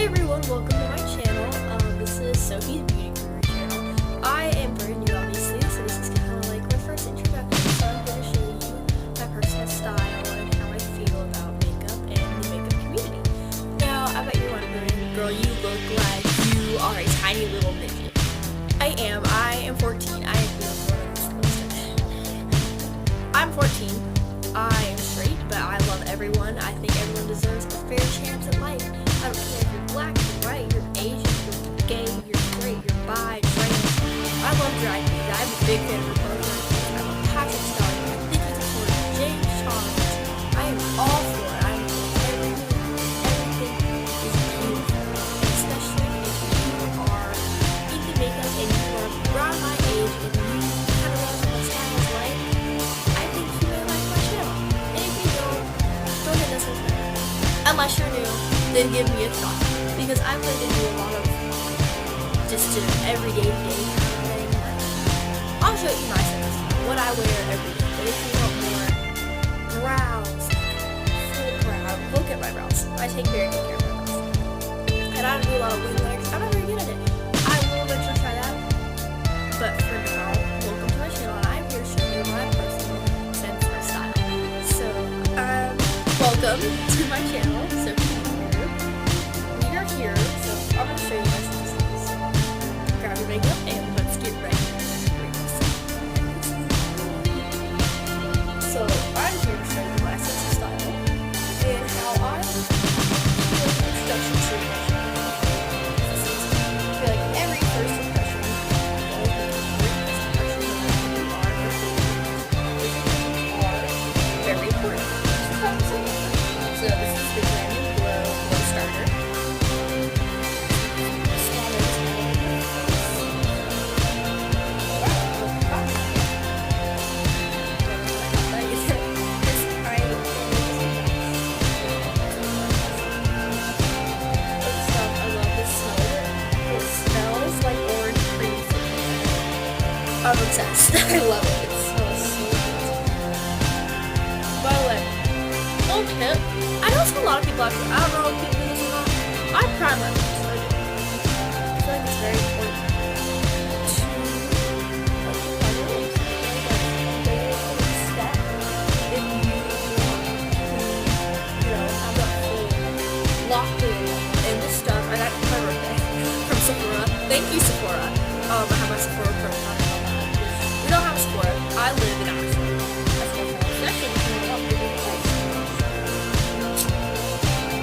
Hey everyone, welcome to my channel. This is Sophie's Beauty Guru channel. I am brand new obviously, so this is kind of like my first introduction, so I'm going to show you my personal style and how I feel about makeup and the makeup community. Now, I bet you're wondering, girl, you look like you are a tiny little midget. I am 14, I'm 14, I am straight, but I love everyone. I think everyone deserves a fair chance at life. I don't care if you're black, you're white, you're Asian, you're gay, you're straight, you're bi, trans. I love drag queens. I'm a big fan of RuPaul's. I love Patrick Star. I think he's a James Charles. I am all for it. I love everything is beautiful. Especially if you are into makeup and you are around my age and you kind of love what style is like. I think you may like my channel. And if you don't hit this one. Unless you're new, then give me a shot. Because I plan to do a lot of just an everyday thing. I'll show you my style, what I wear every day. But if you want more brows, full brow, look at my brows. I take very good care of my brows. And I don't do a lot of wing legs. I'm not very good at it. I will eventually try that. But for now, welcome to my channel. And I'm here to show you my personal sense of style. So, welcome to my channel. So, we are here. So, I'm going to show you my sense of style. Grab your makeup and let's get ready. So, I'm here to show you my sense of style and how I feel an introduction to my channel. I feel like every first impression are very important. So this is the Glamour Glow Starter. I'm obsessed. I love it. It smells so good. By the way, little tip. I know a lot of people actually. I don't know if people do this or not. I prime my lips. I do. I feel like it's very important to step if you have that full locked in this stuff. I got it for my birthday from Sephora. Thank you, Sephora. I have my Sephora profile. We don't have a Sephora. I live in Ashland.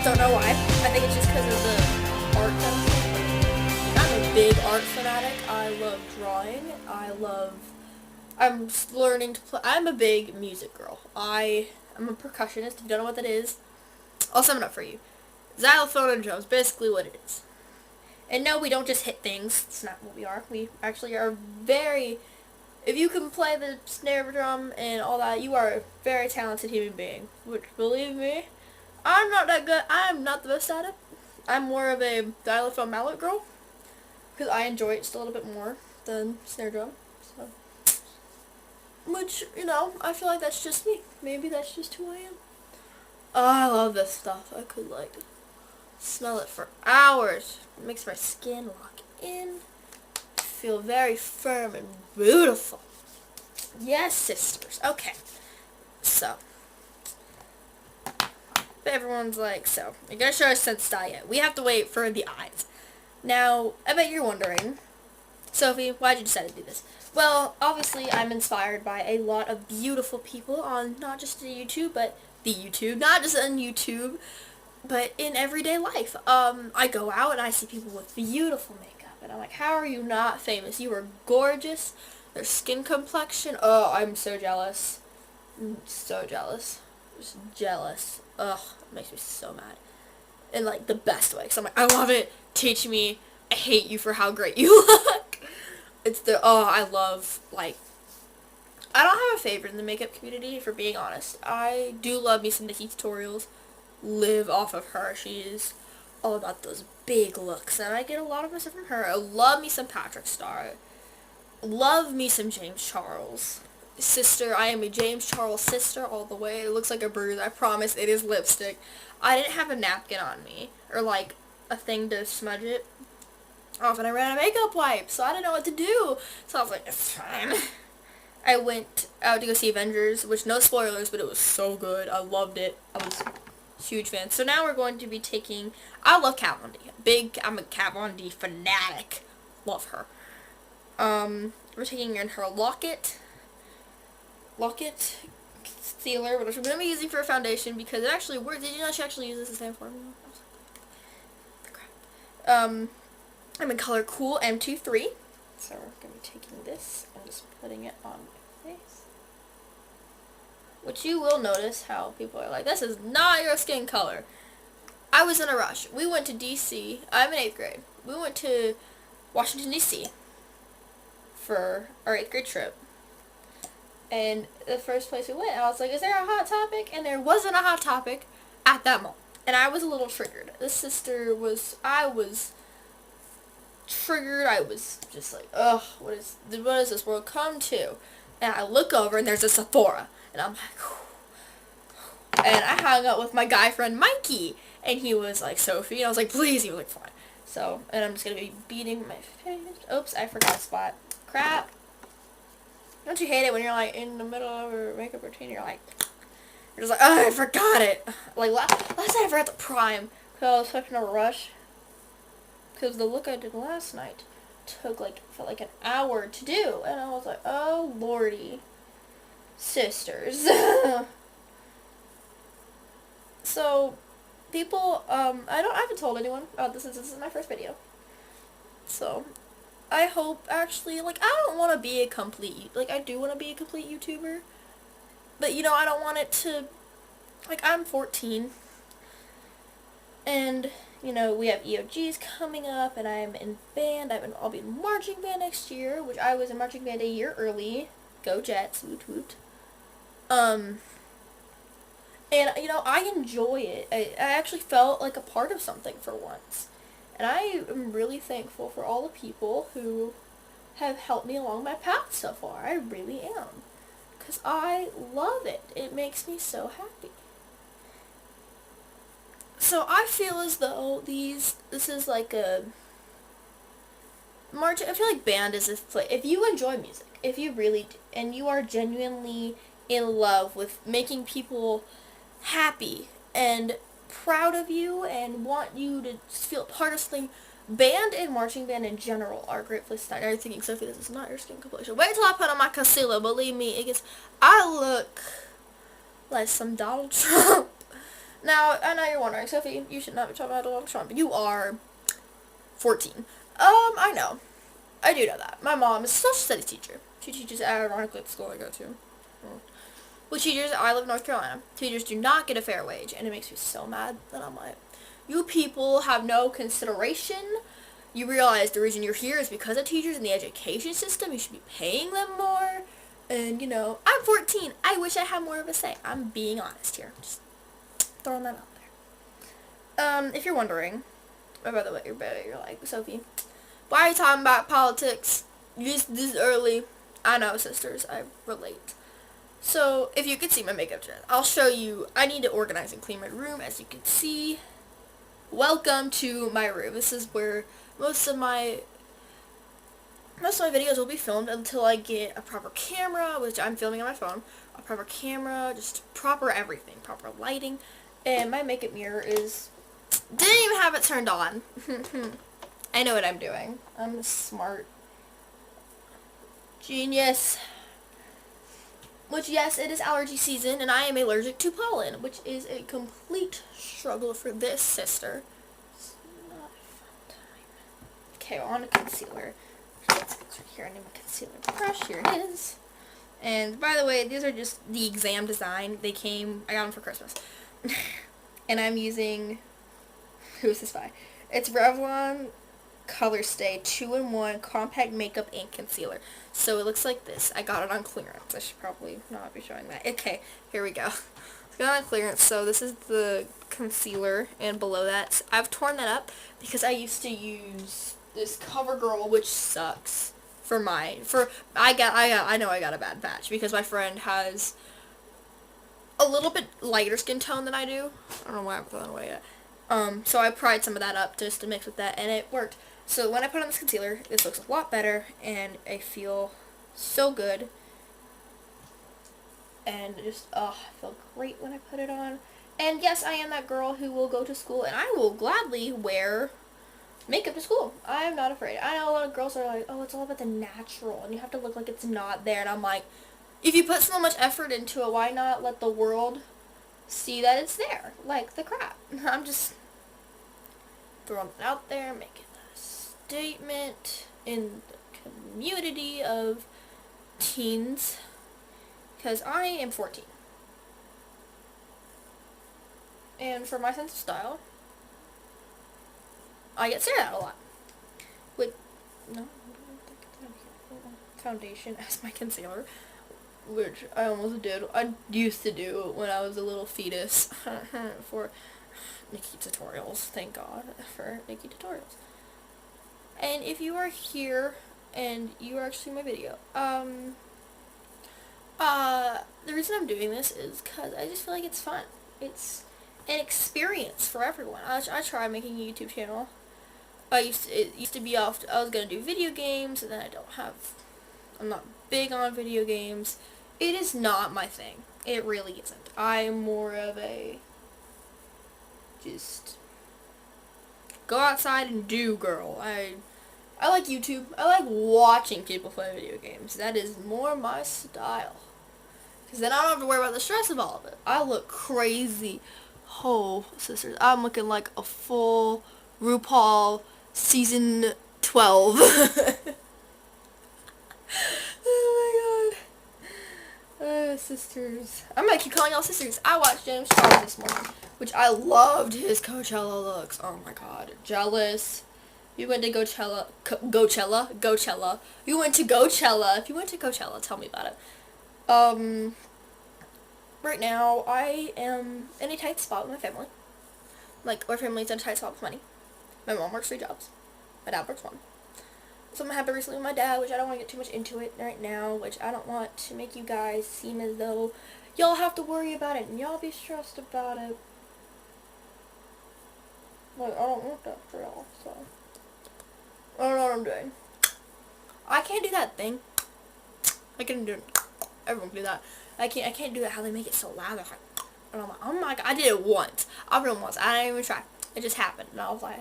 Don't know why. I think it's just because of the art that I'm a big art fanatic. I love drawing. I'm learning to play. I'm a big music girl. I'm a percussionist. If you don't know what that is, I'll sum it up for you. Xylophone and drums, basically what it is. And no, we don't just hit things. It's not what we are. We actually are very... If you can play the snare drum and all that, you are a very talented human being. Which, believe me, I'm not that good. I'm not the best at it. I'm more of a xylophone mallet girl. Because I enjoy it just a little bit more than snare drum. So, which, I feel like that's just me. Maybe that's just who I am. Oh, I love this stuff. I could, smell it for hours. It makes my skin lock in. Feel very firm and beautiful. Yes, sisters. Okay. So. Everyone's like, so, you're going to show us sense style yet. We have to wait for the eyes. Now, I bet you're wondering, Sophie, why'd you decide to do this? Well, obviously, I'm inspired by a lot of beautiful people on not just the YouTube, but not just on YouTube, but in everyday life. I go out and I see people with beautiful makeup. And I'm like, how are you not famous? You are gorgeous. Their skin complexion. Oh, I'm so jealous. I'm so jealous. Just jealous. Ugh, it makes me so mad. In, the best way. Because I'm like, I love it. Teach me. I hate you for how great you look. I love, I don't have a favorite in the makeup community, for being honest. I do love me some Nikki Tutorials. Live off of her. She is all about those big looks, and I get a lot of my stuff from her. I love me some Patrick Star. Love me some James Charles. Sister, I am a James Charles sister all the way. It looks like a bruise. I promise it is lipstick. I didn't have a napkin on me, or a thing to smudge it off, and I ran out of makeup wipes, so I didn't know what to do. So I was like, it's fine. I went out to go see Avengers, which no spoilers, but it was so good. I loved it. I was a huge fan. So now we're going to be taking, I love Kat Von D. I'm a Kat Von D fanatic. Love her. We're taking in her Lock-It concealer, which I'm going to be using for a foundation because it actually works. Did you know she actually uses the same formula? I'm in color Cool M23. So we're going to be taking this and just putting it on my face. Which you will notice how people are like, this is not your skin color. I was in a rush. We went to D.C. I'm in 8th grade. We went to Washington, D.C. for our 8th grade trip. And the first place we went, I was like, is there a Hot Topic? And there wasn't a Hot Topic at that mall. And I was a little triggered. I was triggered. I was just like, ugh, what is this world come to? And I look over and there's a Sephora. And I'm like, whew. And I hung out with my guy friend Mikey. And he was like, Sophie. And I was like, please. He was like, fine. So, and I'm just going to be beating my face. Oops, I forgot a spot. Crap. Don't you hate it when you're like in the middle of your makeup routine, you're just like, oh, I forgot it. Like last night I forgot the prime because I was such in a rush. Because the look I did last night felt like an hour to do, and I was like, oh lordy, sisters. So people, I haven't told anyone about this. This is my first video. So I hope, actually, like, I don't want to be a complete, like, I do want to be a complete YouTuber, but, you know, I don't want it to, like, I'm 14, and, you know, we have EOGs coming up, and I'm in band, I'll be in marching band next year, which I was in marching band a year early. Go Jets, woot woot. And, you know, I enjoy it. I actually felt like a part of something for once. And I am really thankful for all the people who have helped me along my path so far. I really am. Because I love it. It makes me so happy. So I feel as though this is like a march. I feel like band is if you enjoy music, if you really do, and you are genuinely in love with making people happy and proud of you and want you to feel part of something, band and marching band in general are a great place to start. Now you're thinking, Sophie, this is not your skin complexion. Wait till I put on my concealer. Believe me, I look like some Donald Trump. Now, I know you're wondering, Sophie, you should not be talking about Donald Trump. You are 14. I know. I do know that. My mom is a social studies teacher. She teaches ironically at the school I go to. Well, teachers, I live in North Carolina. Teachers do not get a fair wage, and it makes me so mad that I'm like, you people have no consideration. You realize the reason you're here is because of teachers in the education system. You should be paying them more. And, you know, I'm 14. I wish I had more of a say. I'm being honest here. Just throwing that out there. If you're wondering, oh, by the way, you're like, Sophie, why are you talking about politics this early? I know, sisters, I relate. So, if you could see my makeup trend, I'll show you. I need to organize and clean my room, as you can see. Welcome to my room. This is where most of my videos will be filmed until I get a proper camera, which I'm filming on my phone. A proper camera, just proper everything, proper lighting. And my makeup mirror didn't even have it turned on. I know what I'm doing. I'm a smart genius. Which, yes, it is allergy season, and I am allergic to pollen, which is a complete struggle for this sister. It's not a fun time. Okay, well, on to concealer. Let's fix right here. I need my concealer brush. Here it is. And, by the way, these are just the exam design. I got them for Christmas. And I'm using, who's this by? It's Revlon Color Stay 2-in-1 Compact Makeup and Concealer. So it looks like this. I got it on clearance. I should probably not be showing that. Okay, here we go. It's got it on clearance. So this is the concealer, and below that, I've torn that up because I used to use this CoverGirl, which sucks for mine. I know I got a bad patch because my friend has a little bit lighter skin tone than I do. I don't know why I'm throwing away yet. So I pried some of that up just to mix with that, and it worked. So when I put on this concealer, this looks a lot better, and I feel so good. And just, I feel great when I put it on. And yes, I am that girl who will go to school, and I will gladly wear makeup to school. I am not afraid. I know a lot of girls are like, oh, it's all about the natural, and you have to look like it's not there. And I'm like, if you put so much effort into it, why not let the world see that it's there? Like the crap. I'm just throwing it out there, making a statement in the community of teens, because I am 14. And for my sense of style, I get stared at a lot. With, no, foundation as my concealer, which I almost did. I used to do when I was a little fetus for Nikki tutorials. Thank God for Nikki tutorials. And if you are here and you are actually my video, the reason I'm doing this is because I just feel like it's fun. It's an experience for everyone. I tried making a YouTube channel. It used to be I was gonna do video games, and then I'm not big on video games. It is not my thing. It really isn't. I'm more of a just go outside and do girl. I like YouTube. I like watching people play video games. That is more my style. Because then I don't have to worry about the stress of all of it. I look crazy. Oh, sisters, I'm looking like a full RuPaul season 12. Oh my god. Sisters. I'm gonna keep calling y'all sisters. I watched James Charles this morning, which I loved his Coachella looks. Oh my god. Jealous. You went to Coachella. You went to Coachella. If you went to Coachella, tell me about it. Right now, I am in a tight spot with my family. Like, our family's in a tight spot with money. My mom works 3 jobs. My dad works 1. Something happened recently with my dad, which I don't want to get too much into it right now, which I don't want to make you guys seem as though y'all have to worry about it and y'all be stressed about it. Like, I don't want that for y'all, so I don't know what I'm doing. I can't do that thing. I can do it. Everyone can do that. I can't do it how they make it so loud. Like, and I'm like, oh my god, I did it once. I've done it once. I didn't even try. It just happened, and I was like,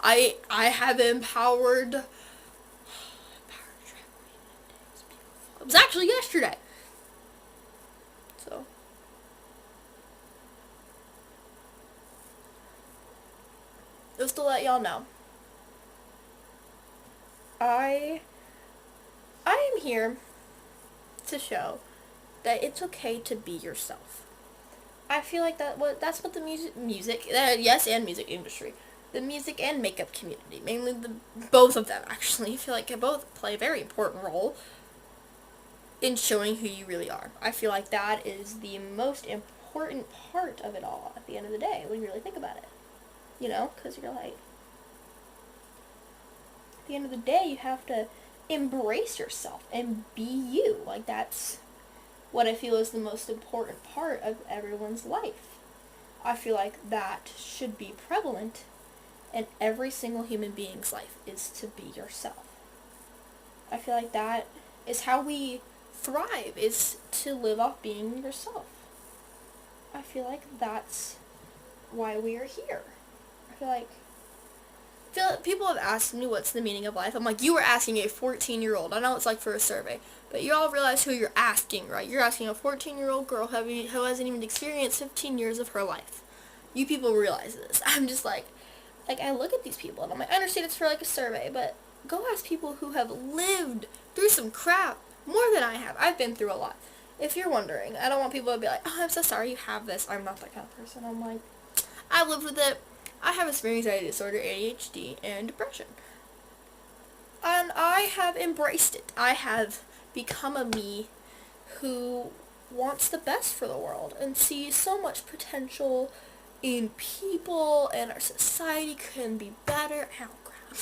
I have empowered. It was actually yesterday. So just to let y'all know, I am here to show that it's okay to be yourself. I feel like that's what the music music industry, the music and makeup community, mainly both of them actually, I feel like they both play a very important role in showing who you really are. I feel like that is the most important part of it all at the end of the day when you really think about it. You know, because you're like, at the end of the day, you have to embrace yourself and be you. Like, that's what I feel is the most important part of everyone's life. I feel like that should be prevalent in every single human being's life, is to be yourself. I feel like that is how we thrive, is to live off being yourself. I feel like that's why we are here. I feel like people have asked me what's the meaning of life. I'm like, you were asking a 14-year-old. I know it's like for a survey, but you all realize who you're asking, right? You're asking a 14-year-old girl who hasn't even experienced 15 years of her life. You people realize this. I'm just like I look at these people and I'm like, I understand it's for like a survey, but go ask people who have lived through some crap more than I have. I've been through a lot. If you're wondering, I don't want people to be like, oh, I'm so sorry you have this. I'm not that kind of person. I'm like, I lived with it. I have a severe anxiety disorder, ADHD, and depression. And I have embraced it. I have become a me who wants the best for the world and sees so much potential in people, and our society can be better. Ow, crap.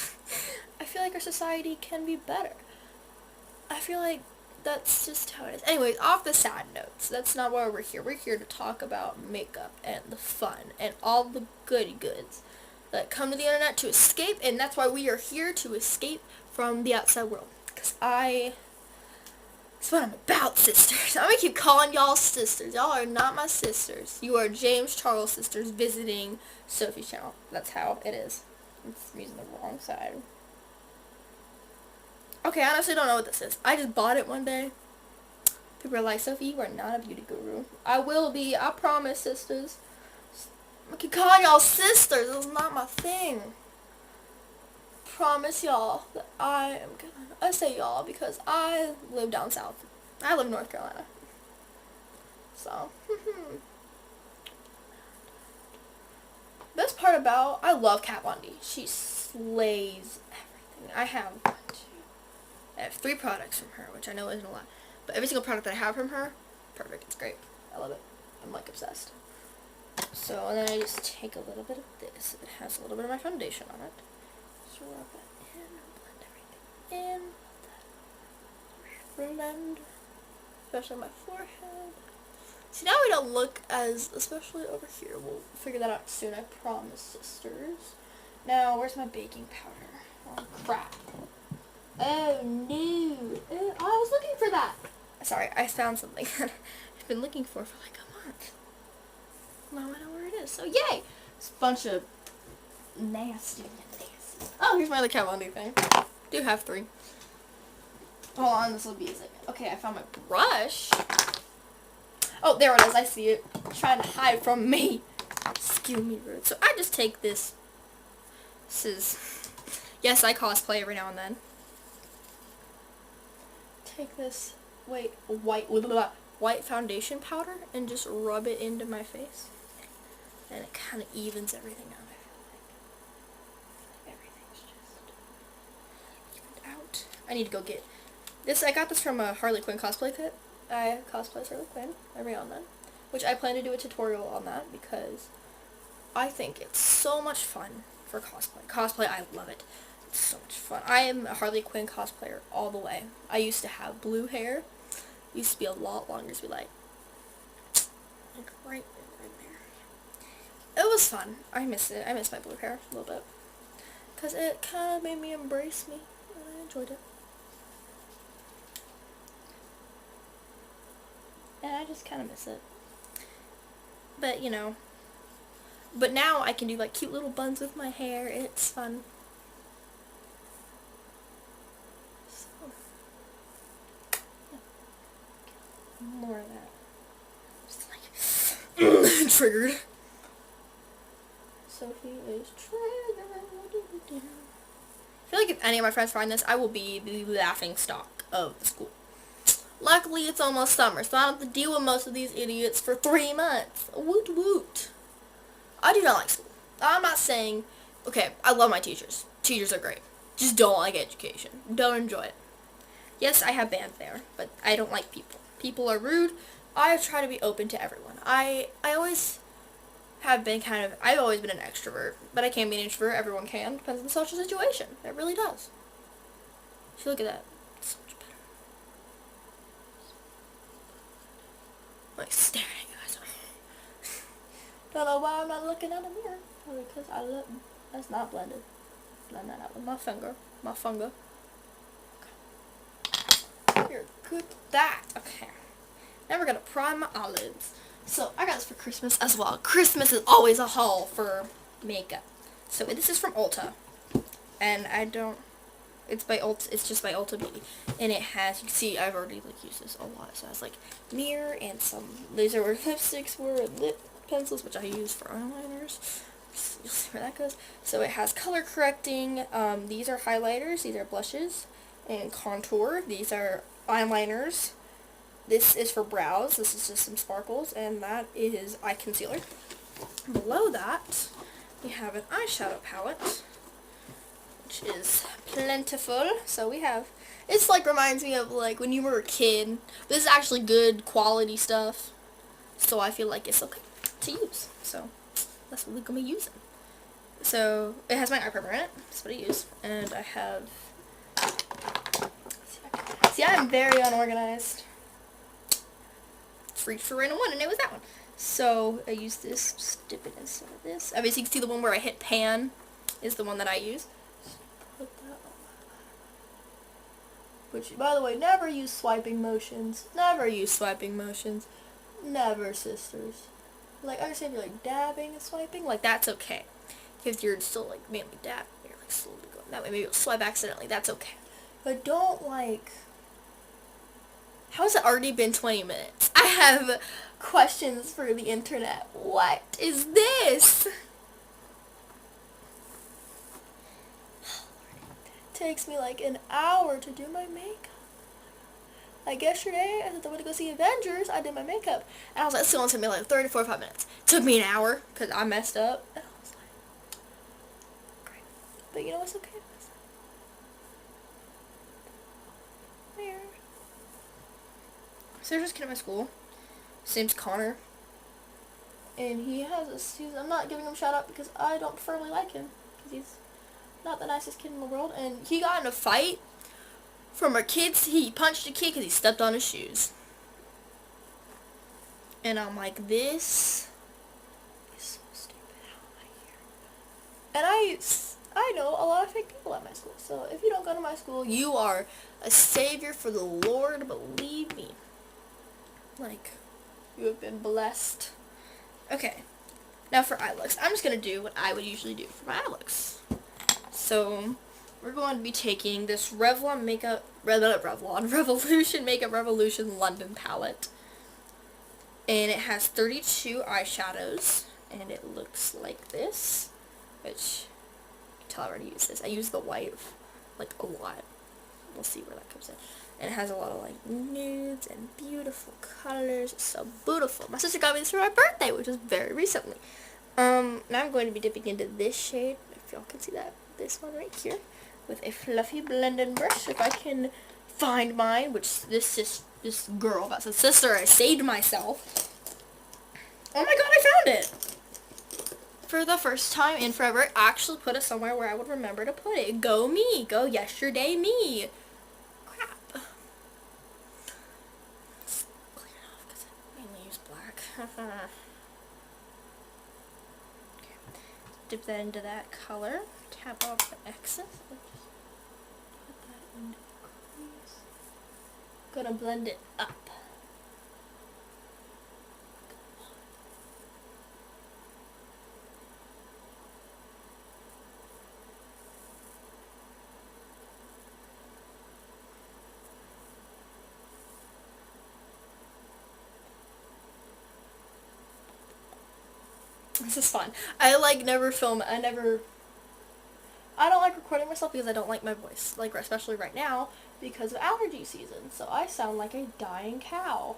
I feel like our society can be better. I feel like that's just how it is. Anyways, off the sad notes. That's not why we're here. We're here to talk about makeup and the fun and all the goody goods that come to the internet to escape, and that's why we are here, to escape from the outside world. Because that's what I'm about, sisters. I'm gonna keep calling y'all sisters. Y'all are not my sisters. You are James Charles sisters visiting Sophie's channel. That's how it is. I'm using the wrong side. Okay, I honestly don't know what this is. I just bought it one day. People are like, Sophie, you are not a beauty guru. I will be. I promise, sisters. I can call y'all sisters. It's not my thing. Promise y'all that I am gonna. I say y'all because I live down south. I live in North Carolina. So, best part about, I love Kat Von D. She slays everything. I have 3 products from her, which I know isn't a lot. But every single product that I have from her, perfect. It's great. I love it. I'm like obsessed. So, and then I just take a little bit of this. It has a little bit of my foundation on it. Just rub it in and blend everything in. Blend, especially my forehead. See, now we don't look as, especially over here. We'll figure that out soon, I promise, sisters. Now, where's my baking powder? Oh, crap. Oh, no. Oh, I was looking for that. Sorry, I found something that I've been looking for like a month. Now I know where it is. So, yay! It's a bunch of nasty. Oh, here's my other Kat Von D thing. Do have 3. Hold on, this will be a second. Okay, I found my brush. Oh, there it is. I see it. Trying to hide from me. Excuse me, rude. So I just take this. This is. Yes, I cosplay every now and then. Take this white foundation powder and just rub it into my face, and it kind of evens everything out. I feel like everything's just evened out. I need to go get this. I got this from a Harley Quinn cosplay kit. I cosplay as Harley Quinn every now and then, which I plan to do a tutorial on that because I think it's so much fun for cosplay. Cosplay, I love it. It's so much fun. I am a Harley Quinn cosplayer all the way. I used to have blue hair. It used to be a lot longer. It used to be like right there. It was fun. I miss it. I miss my blue hair a little bit because it kind of made me embrace me, and I enjoyed it. And I just kind of miss it. But, you know. But now I can do, like, cute little buns with my hair. It's fun. So. Yeah. More of that. Just, like, triggered. Sophie is triggered. I feel like if any of my friends find this, I will be the laughing stock of the school. Luckily, it's almost summer, so I don't have to deal with most of these idiots for 3 months. Woot woot. I do not like school. I'm not saying, okay, I love my teachers. Teachers are great. Just don't like education. Don't enjoy it. Yes, I have band there, but I don't like people. People are rude. I try to be open to everyone. I always have been I've always been an extrovert, but I can be an introvert. Everyone can. Depends on the social situation. It really does. So look at that. Like staring at us. Don't know why I'm not looking at a mirror. Probably because I look. That's not blended. Blend that out with my finger. My finger. Okay. You're good at that. Okay. Now we're gonna prime my eyelids. So I got this for Christmas as well. Christmas is always a haul for makeup. So this is from Ulta, and I don't. It's by Ulta. It's just by Ulta Beauty, and it has. You can see I've already like used this a lot. So it has like mirror and some laser where lipsticks were, and lip pencils, which I use for eyeliners. You'll see where that goes. So it has color correcting. These are highlighters. These are blushes and contour. These are eyeliners. This is for brows. This is just some sparkles, and that is eye concealer. Below that, we have an eyeshadow palette, which is plentiful. So we have, it's like reminds me of like when you were a kid. This is actually good quality stuff, so I feel like it's okay to use. So that's what we're gonna be using. So it has my eye primer in it. That's what I use, and I have. Let's see if I can See, I'm very unorganized. Reached for random one, and it was that one. So I use this, just dip it in some of this. Obviously, you can see the one where I hit pan is the one that I use. Put that on. Which, by the way, never use swiping motions. Never use swiping motions. Never, sisters. Like, I understand if you're like dabbing and swiping, like that's okay. If you're still like mainly dabbing, you're like slowly going that way. Maybe you'll swipe accidentally. That's okay. But don't like. How has it already been 20 minutes? I have questions for the internet. What is this? It takes me like an hour to do my makeup. Like yesterday, I said I went to go see Avengers. I did my makeup. And I was like, it's going to take me like 30 to 45 minutes. It took me an hour because I messed up. And I was like, great. But you know what's okay? So there's this kid at my school. His name's Connor. And he has I'm not giving him a shout out because I don't preferably like him. Because he's not the nicest kid in the world. And he got in a fight from our kids. He punched a kid because he stepped on his shoes. And I'm like, this is so stupid. How am I here? And I know a lot of fake people at my school. So if you don't go to my school, you are a savior for the Lord. Believe me. Like, you have been blessed. Okay, now for eye looks. I'm just going to do what I would usually do for my eye looks. So, we're going to be taking this Revolution Makeup Revolution London palette. And it has 32 eyeshadows. And it looks like this. Which, you can tell I already used this. I use the white, like, a lot. We'll see where that comes in. And it has a lot of like nudes and beautiful colors. It's so beautiful. My sister got me this for my birthday, which was very recently. Now I'm going to be dipping into this shade, if y'all can see that. This one right here, with a fluffy blending brush. If I can find mine, which this girl, that's a sister, I saved myself. Oh my god, I found it! For the first time in forever, I actually put it somewhere where I would remember to put it. Go me. Go yesterday me. Okay. Dip that into that color. Tap off the excess. Put that into the crease. Gonna blend it up. This is fun. I like never film. I don't like recording myself because I don't like my voice. Like especially right now because of allergy season. So I sound like a dying cow.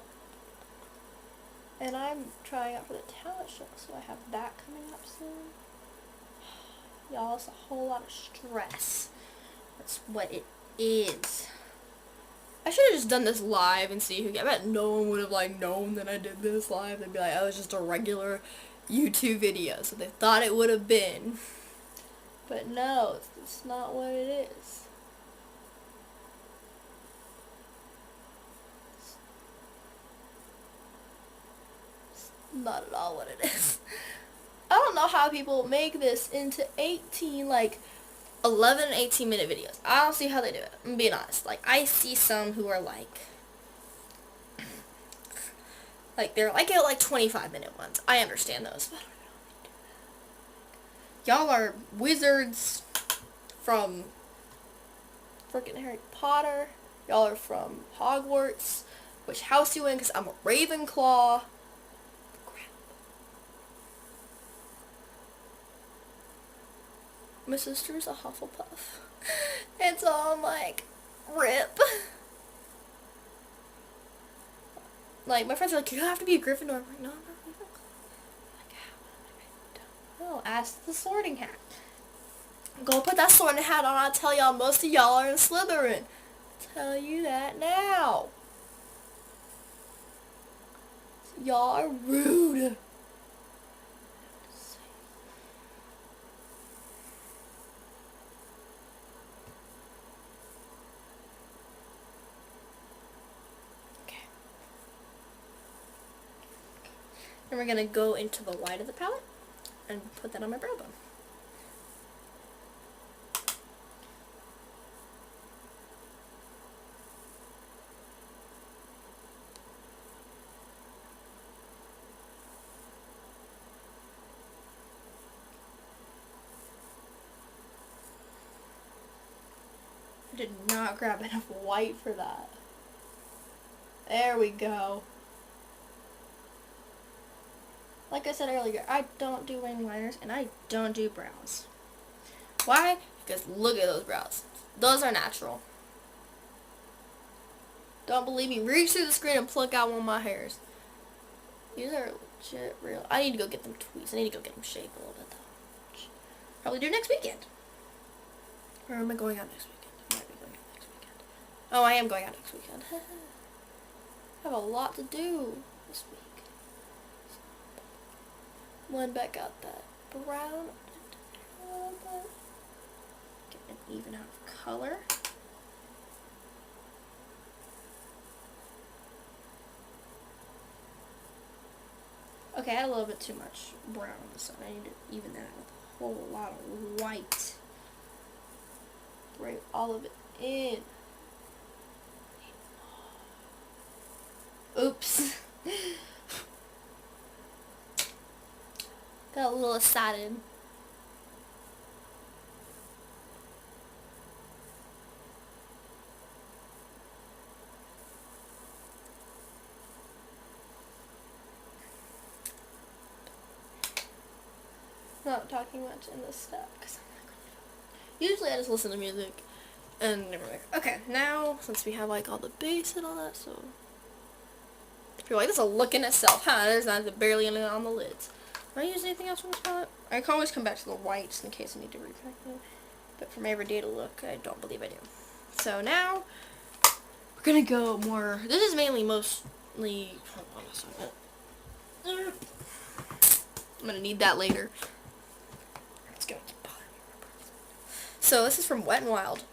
And I'm trying out for the talent show, so I have that coming up soon. Y'all, it's a whole lot of stress. That's what it is. I should have just done this live and see who I bet no one would have like known that I did this live. They'd be like, oh, it was just a regular YouTube video, so they thought it would have been. But no, it's not what it is. It's not at all what it is. I don't know how people make this into 11 and 18 minute videos. I don't see how they do it. I'm being honest. Like, I see some who are they're like 25-minute ones. I understand those, but y'all are wizards from freaking Harry Potter. Y'all are from Hogwarts. Which house you in? Because I'm a Ravenclaw. Crap. My sister's a Hufflepuff. And so I'm like, rip. Like, my friends are like, you have to be a Gryffindor. I'm like, no, I'm not Ravenclaw. Like, I don't know. Ask the Sorting Hat. Go put that Sorting Hat on. I'll tell y'all, most of y'all are in Slytherin. Tell you that now. Y'all are rude. And we're going to go into the white of the palette and put that on my brow bone. I did not grab enough white for that. There we go. Like I said earlier, I don't do wing liners and I don't do brows. Why? Because look at those brows. Those are natural. Don't believe me? Reach through the screen and pluck out one of my hairs. These are legit real. I need to go get them tweezed. I need to go get them shaved a little bit though. Probably do next weekend. Or am I going out next weekend? I might be going out next weekend. Oh, I am going out next weekend. I have a lot to do this week. Blend back out that brown. Get an even out of color. Okay, I had a little bit too much brown on this side. I need to even that out with a whole lot of white. Bring all of it in. Oops. Got a little excited. Not talking much in this step because I'm not gonna. Usually I just listen to music and never mind. Okay, now since we have like all the bass and all that, so you're like, this is a look in itself, huh? There's not barely anything on the lids. Do I use anything else from this palette? I can always come back to the whites in case I need to repack them. But for my everyday to look, I don't believe I do. So now we're gonna go more. This is mainly mostly. Hold on a second. I'm gonna need that later. Let's go. So this is from Wet n Wild,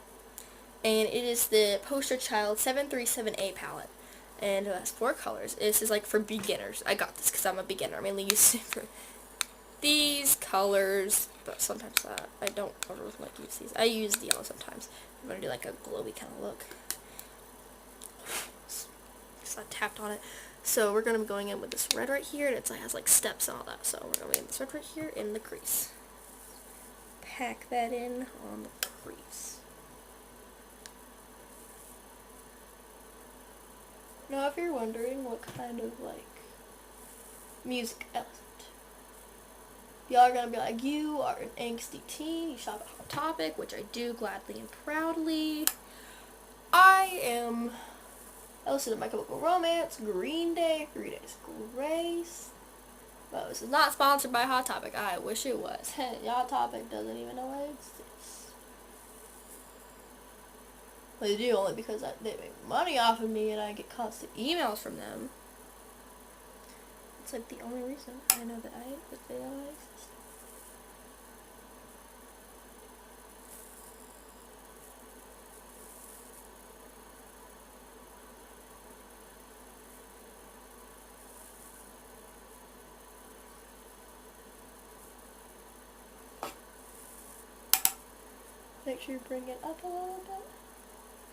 and it is the Poster Child 737A palette, and it has 4 colors. This is like for beginners. I got this because I'm a beginner. I mainly use it for these colors, but sometimes I don't really like to use these. I use the yellow sometimes. I'm gonna do like a glowy kind of look. Just I tapped on it. So we're gonna be going in with this red right here, and it has like steps and all that. So we're gonna be in this red right here in the crease. Pack that in on the crease. Now, if you're wondering what kind of like music I listen to, y'all are gonna be like, you are an angsty teen. You shop at Hot Topic, which I do gladly and proudly. I listen to My Chemical Romance, Green Day, 3 Days Grace. But this is not sponsored by Hot Topic. I wish it was. Hot Topic doesn't even know I exist. They do, only because they make money off of me and I get constant emails from them. It's like the only reason I know that they know I exist. Make sure you bring it up a little bit.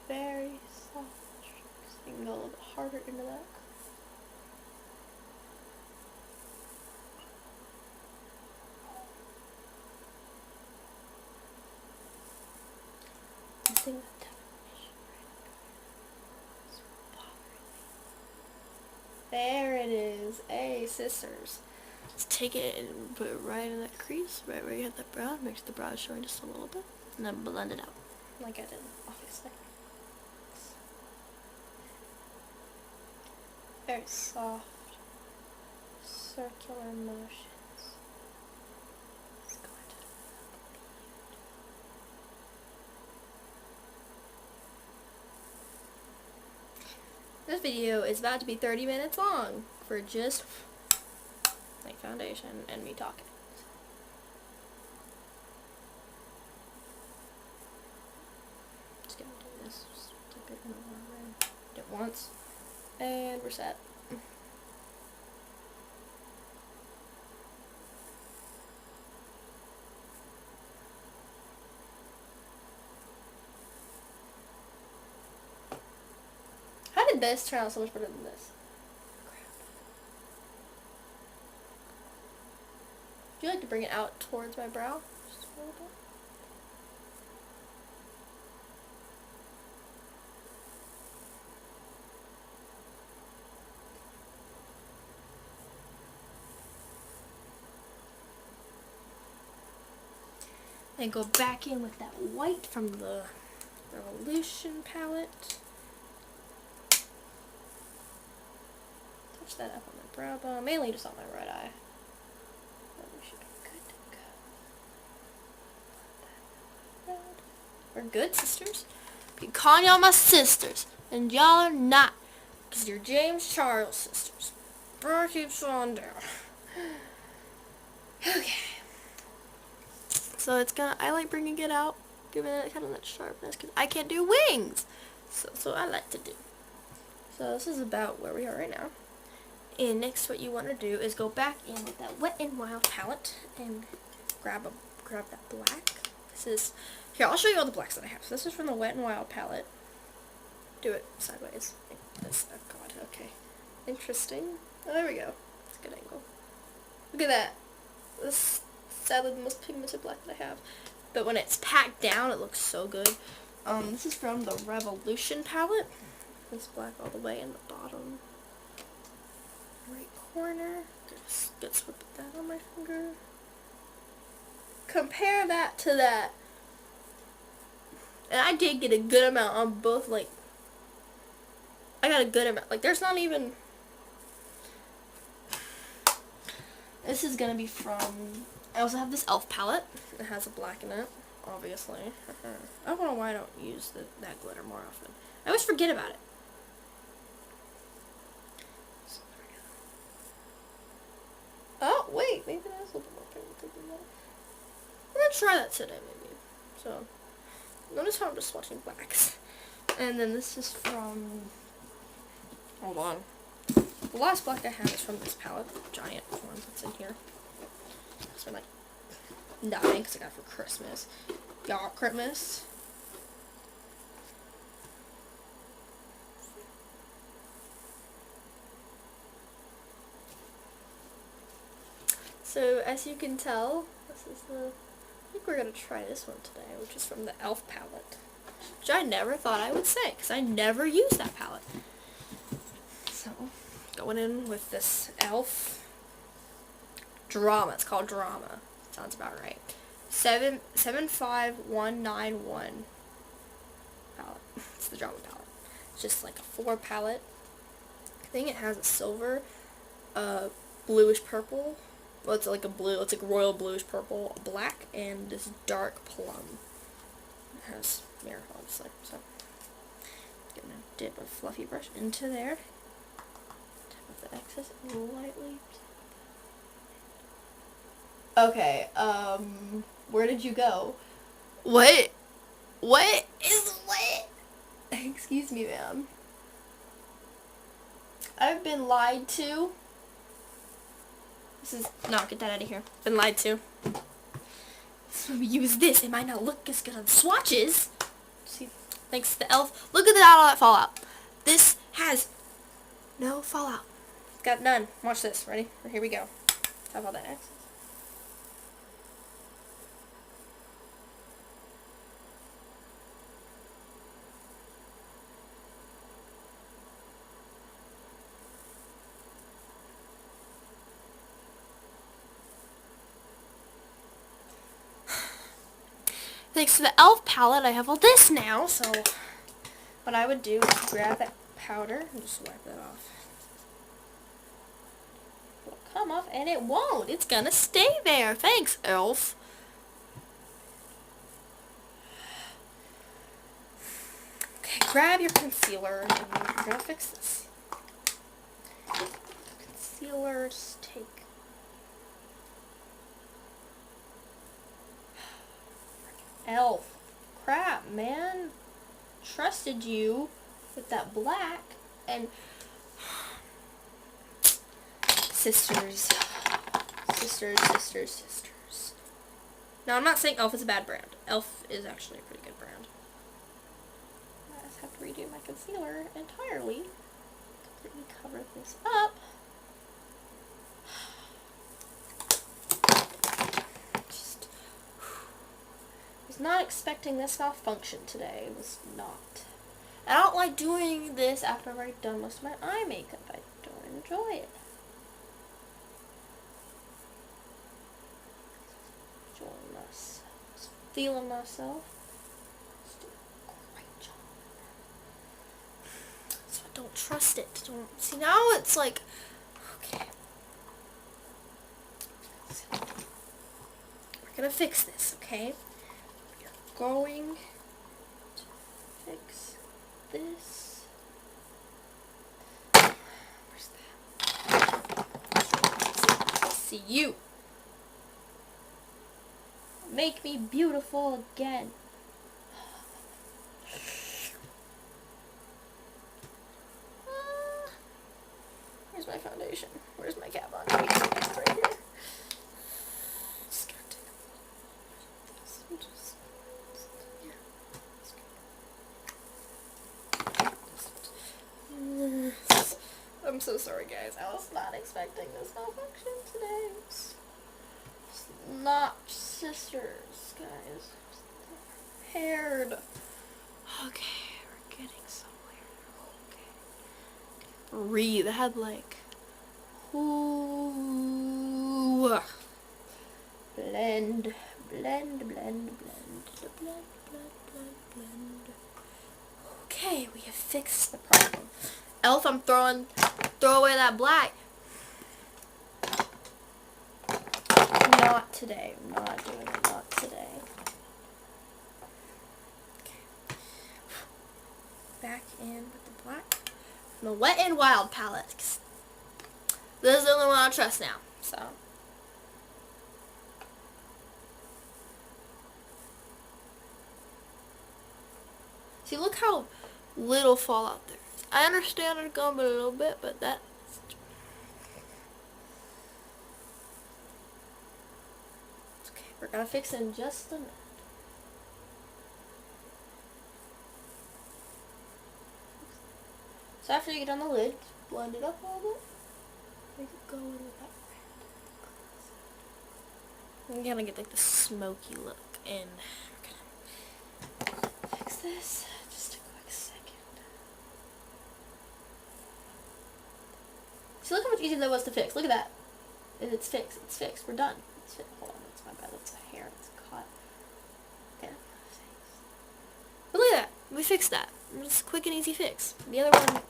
Very soft strokes. You can go a little bit harder into that. There it is. Hey, sisters. Let's take it and put it right in that crease, right where you have that brown. Make sure the brow is showing just a little bit. And then blend it out, like I did, obviously. Very soft, circular motions. Let's go into the This video is about to be 30 minutes long for just like foundation and me talking. Just gonna do this, just dip it in the water, dip once, and we're set. did this turn out so much better than this? Would you like to bring it out towards my brow? Just a little bit. And go back in with that white from the Revolution palette. Touch that up on my brow bone, mainly just on my right eye. Then we should be good to go. We're good, sisters. You call y'all my sisters, and y'all are not, because you're James Charles sisters. Bro keeps on down. Okay. So it's gonna, I like bringing it out, giving it kind of that sharpness, because I can't do wings. So I like to do. So this is about where we are right now. And next what you want to do is go back in with that Wet n Wild palette and grab that black. This is, here, I'll show you all the blacks that I have. So this is from the Wet n Wild palette. Do it sideways. This, oh god, okay. Interesting. Oh, there we go. It's a good angle. Look at that. This sadly the most pigmented black that I have. But when it's packed down, it looks so good. This is from the Revolution palette. This black all the way in the bottom right corner. Just get swip that on my finger. Compare that to that. And I did get a good amount on both, like, I got a good amount. Like, there's not even, this is gonna be from, I also have this e.l.f. palette. It has a black in it, obviously. I don't know why I don't use that glitter more often. I always forget about it. Oh, wait, maybe that's a little more pigmented than that. I'm gonna try that today, maybe. So, notice how I'm just swatching blacks. And then this is from, hold on. The last black I have is from this palette, the giant one that's in here. It's been like 9 because I got it for Christmas. Y'all, Christmas. So, as you can tell, this is the, I think we're going to try this one today, which is from the e.l.f. palette. Which I never thought I would say, because I never use that palette. So, going in with this e.l.f. Drama. It's called Drama. Sounds about right. 75191 palette. It's the Drama palette. It's just like a 4 palette. I think it has a silver, bluish purple. Well, it's like a blue. It's like royal bluish purple, black, and this dark plum. It has mirror, obviously. So, gonna dip a fluffy brush into there. Tap off the excess lightly. Okay, where did you go? What? What is what? Excuse me, ma'am. I've been lied to. This is, no, get that out of here. Been lied to. So we use this. It might not look as good on swatches. See, thanks to the e.l.f. Look at all that fallout. This has no fallout. Got none. Watch this. Ready? Here we go. Have all that excess. Thanks to the e.l.f. palette, I have all this now, so what I would do is grab that powder and just wipe that off. It'll come off, and it won't. It's gonna stay there. Thanks, e.l.f. Okay, grab your concealer, and we're gonna fix this. Concealer, just take. e.l.f. Crap, man. Trusted you with that black, and sisters. Now, I'm not saying e.l.f. is a bad brand. e.l.f. is actually a pretty good brand. I just have to redo my concealer entirely Let me cover this up. Just was not expecting this malfunction today. Was not. I don't like doing this after I've already done most of my eye makeup. I don't enjoy it. Enjoying myself. Just feeling myself. Just doing a great job. So I don't trust it. Don't see, now it's like, okay. We're gonna fix this, okay? We're going to fix this. Where's that? See you. Make me beautiful again. Where's my foundation? Where's my Kat Von D? It's right here. Just gonna take a little bit of this. I'm so sorry, guys. I was not expecting this malfunction today. It's not sisters, guys. Paired. Okay, we're getting somewhere. Okay. Breathe. I had like, ooh. Blend, blend, blend, blend, blend, blend, blend. Okay, we have fixed the problem. Elf, I'm throw away that black. Not today. I'm not doing it. Not today. Okay. Back in with the black. The Wet n Wild palette. This is the only one I trust now. So. See, look how little fallout there is. I understand it's gone a little bit, but that's... Okay, we're gonna fix it in just a minute. So after you get on the lid, blend it up a little bit. Make it go in with that red. I'm gonna get like the smoky look, and we're gonna fix this. Just a quick second. See, look how much easier that was to fix. Look at that. It's fixed. It's fixed. We're done. It's fixed. Hold on, that's my bad. That's a hair. It's caught. There. But look at that. We fixed that. Just a quick and easy fix. The other one.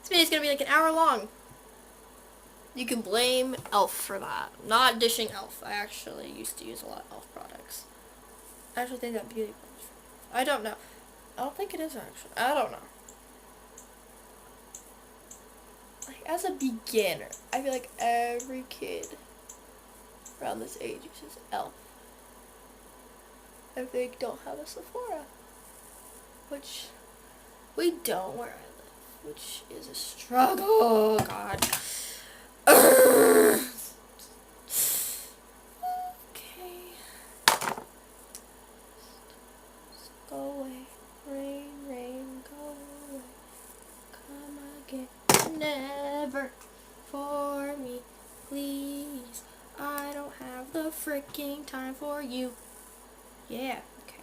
This video is going to be like an hour long. You can blame Elf for that. Not dishing Elf. I actually used to use a lot of Elf products. I actually think that beauty products. I don't know. I don't think it is actually. I don't know. Like, as a beginner, I feel like every kid around this age uses Elf. If they don't have a Sephora. Which we don't where I live. Which is a struggle. Oh, God. Okay. Just go away. Rain, rain, go away. Come again. Never for me, please. I don't have the freaking time for you. Yeah. Okay.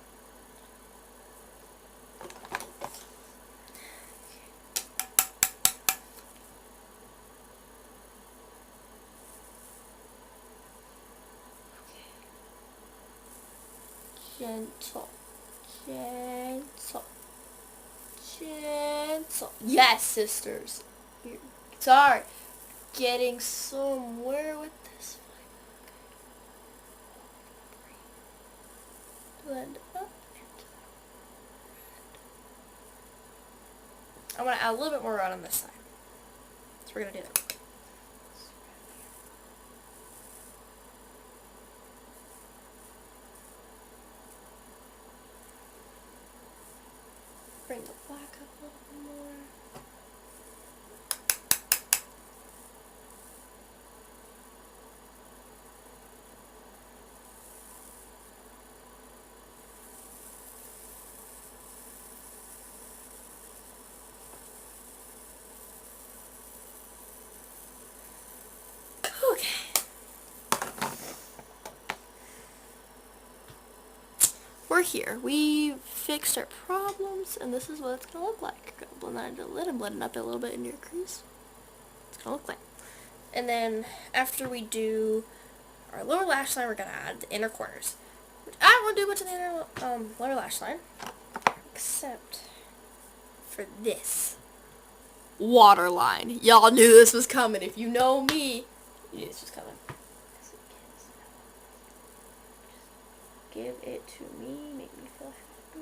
Gentle, gentle, gentle. Yes, sisters. Sorry. Getting somewhere with this. Blend up into red. I'm going to add a little bit more red on this side. So we're going to do that. Bring the black up a little more. we're here. We fixed our problems, and this is what it's gonna look like. Gonna blend that into a lid and blend it up a little bit into your crease. It's gonna look like. And then after we do our lower lash line, we're gonna add the inner corners. Which I don't want to do much of the inner lower lash line, except for this waterline. Y'all knew this was coming. If you know me, you knew this was coming. Give it to me. Make me feel happy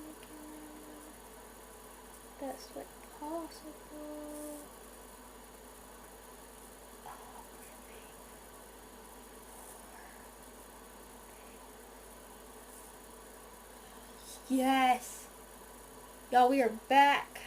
again. Best way possible. Yes. Y'all, we are back.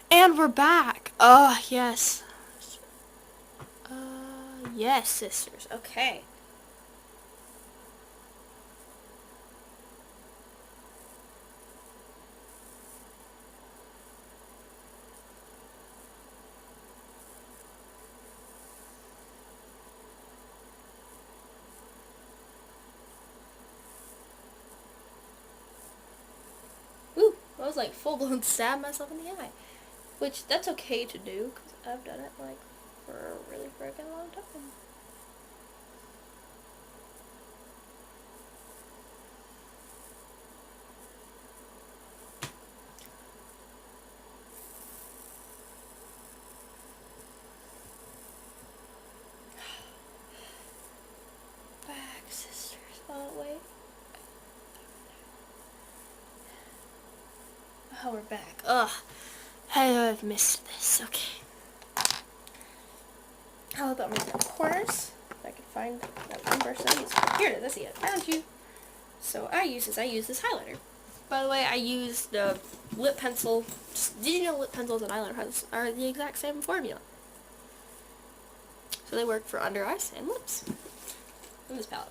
And we're back. Yes. Yes, sisters. Okay. Ooh, I was like full-blown stab myself in the eye. Which, that's okay to do, because I've done it, like, for a really freaking long time. Back, sisters. Oh, wait. Oh, we're back. Ugh. I've missed this. Okay. How about my corners? If I could find that one person I use. Here it is. I see it. Found you. So I use this highlighter. By the way, I use the lip pencil. Did you know lip pencils and eyeliner are the exact same formula? So they work for under eyes and lips. And this palette.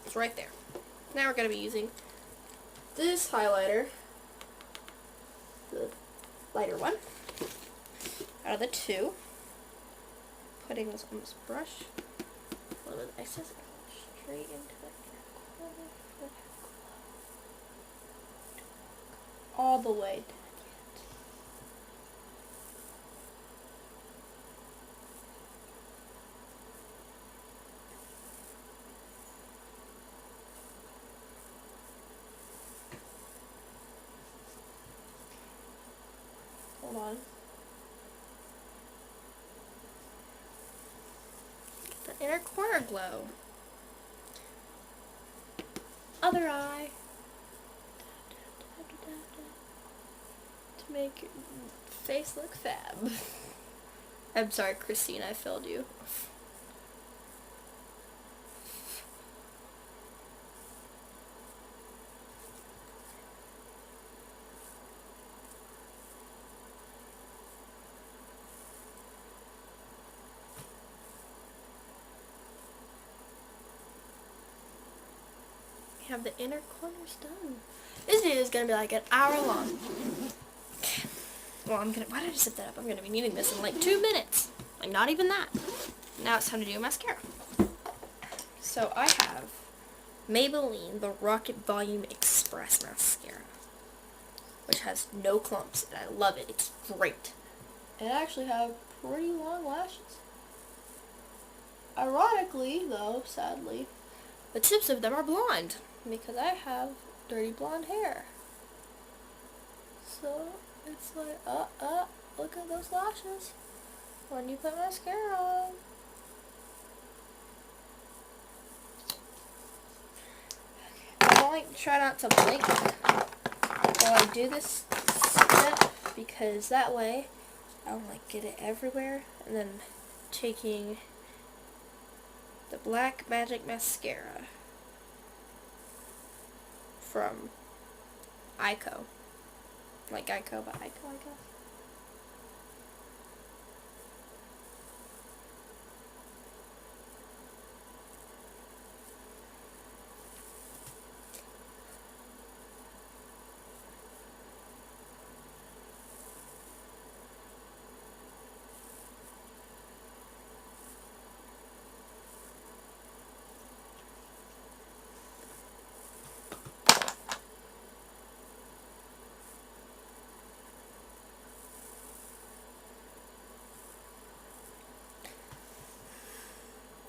It's right there. Now we're going to be using this highlighter. The lighter one. Out of the two. Putting this on this brush. A little bit of excess. Straight into the corner. All the way down. Hold on. Get the inner corner glow. Other eye. To make your face look fab. I'm sorry, Christine, I failed you. We have the inner corners done. This video is gonna be like an hour long. Well, why did I set that up? I'm gonna be needing this in like 2 minutes. Like, not even that. Now it's time to do mascara. So I have Maybelline, the Rocket Volume Express Mascara, which has no clumps, and I love it. It's great. And I actually have pretty long lashes. Ironically, though, sadly, the tips of them are blonde, because I have dirty blonde hair. So, it's like, look at those lashes when you put mascara on. I'm going to try not to blink while I do this step, because that way I'll like get it everywhere. And then taking the Black Magic Mascara from Eyeko. Like Eyeko, but Eyeko, I guess.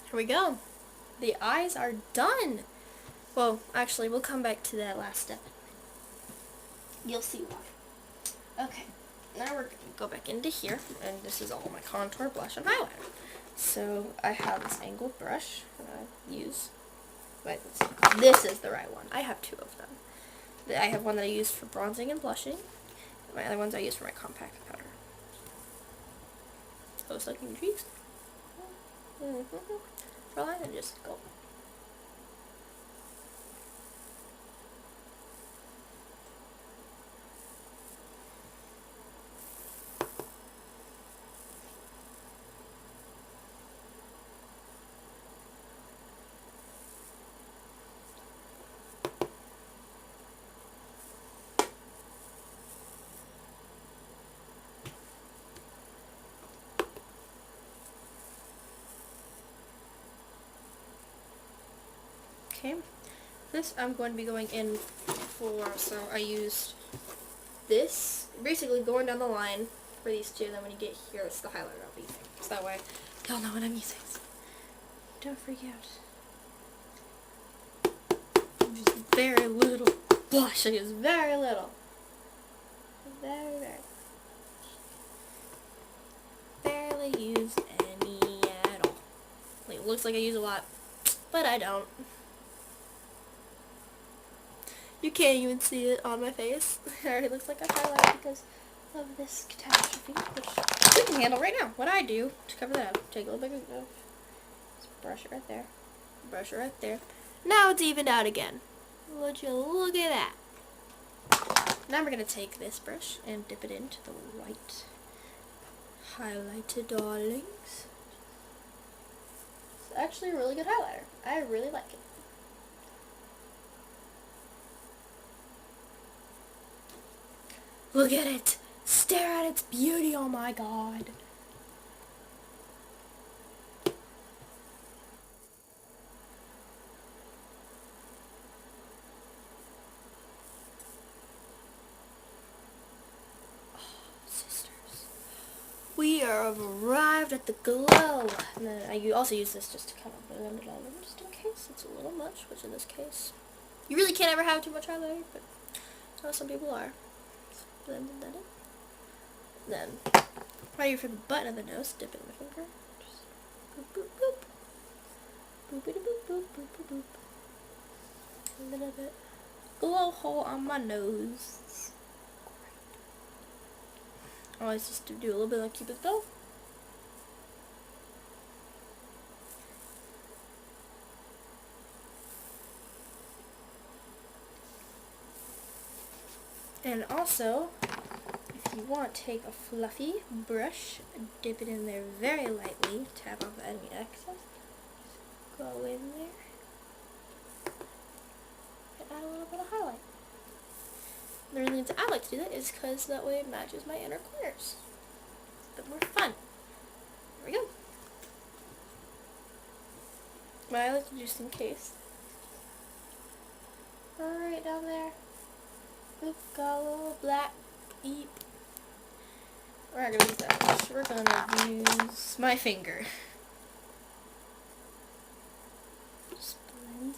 Here we go. The eyes are done. Well, actually, we'll come back to that last step. You'll see why. Okay, now we're going to go back into here, and this is all my contour, blush, and highlighter. So I have this angled brush that I use. But this is the right one. I have two of them. I have one that I use for bronzing and blushing. My other ones I use for my compact powder. Close looking cheeks. For line and just go. Okay, this I'm going to be going in for, so I used this, basically going down the line for these two, then when you get here, it's the highlighter I'll be using. So that way, y'all know what I'm using. So don't freak out. Just very little blush, I use very little. Very, very. Barely use any at all. Like, it looks like I use a lot, but I don't. You can't even see it on my face. It already looks like I highlighted because of this catastrophe, which we can handle right now. What I do to cover that up, take a little bit of, just brush it right there, brush it right there. Now it's evened out again. Would you look at that? Now we're going to take this brush and dip it into the white highlighter darlings. It's actually a really good highlighter. I really like it. Look at it! Stare at its beauty, oh my god! Oh, sisters. We have arrived at the glow! And then I also use this just to kind of blend it all in, just in case it's a little much, which in this case, you really can't ever have too much highlighter, but some people are. Blend that in. Then, right here for the button of the nose, dip it in my finger. Just boop, boop, boop. Boopity boop, boop, boop, boop, boop. A little bit. Glow hole on my nose. I always just do a little bit like Cupid's bow. And also, if you want, take a fluffy brush, dip it in there very lightly, tap off any excess, go in there, and add a little bit of highlight. The reason I like to do that is because that way it matches my inner corners. It's a bit more fun. There we go. But I like to just in case. Right down there. We've got a little black eep. We're not going to use that much. We're going to use my finger. Just blend.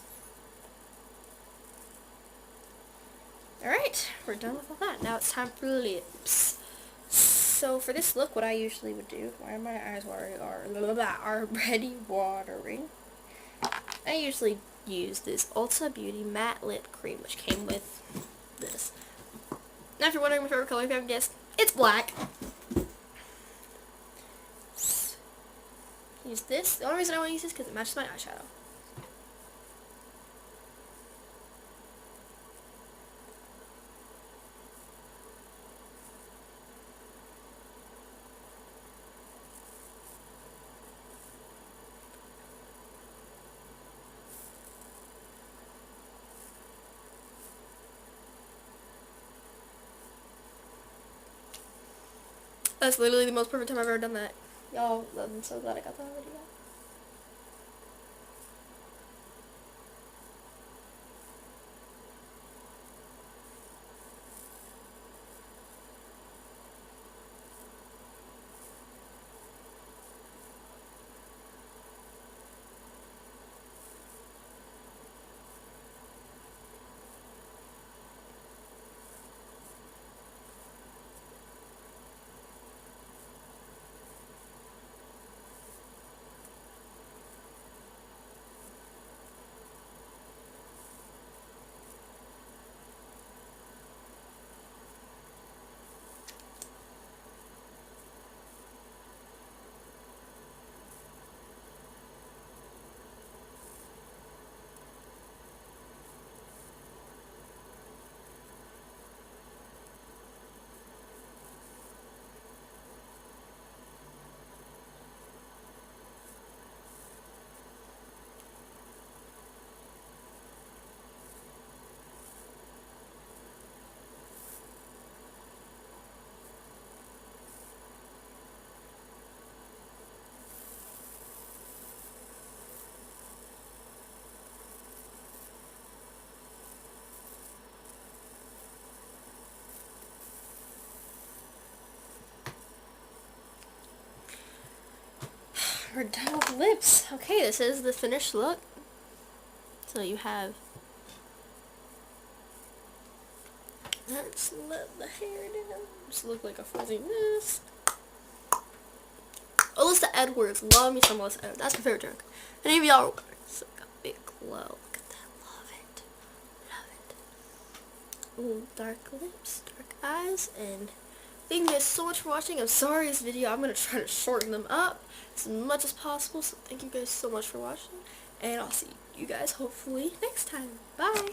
Alright, we're done with all that. Now it's time for lips. So for this look, what I usually would do, why my eyes are already watering, I usually use this Ulta Beauty Matte Lip Cream, which came with this. Now if you're wondering my favorite color, if you haven't guessed, it's black. Use this. The only reason I want to use this is because it matches my eyeshadow. That's literally the most perfect time I've ever done that. Y'all, I'm so glad I got that video. we're done with lips. Okay, this is the finished look. So you have, let's let the hair down. Just look like a fuzzy mess. Alyssa Edwards, love me some Alyssa Edwards. That's my favorite drink. Any of y'all, it's like a big glow. Look at that, love it, love it. Ooh, dark lips, dark eyes, and thank you guys so much for watching. I'm sorry this video, I'm gonna try to shorten them up as much as possible. So thank you guys so much for watching, and I'll see you guys hopefully next time. Bye.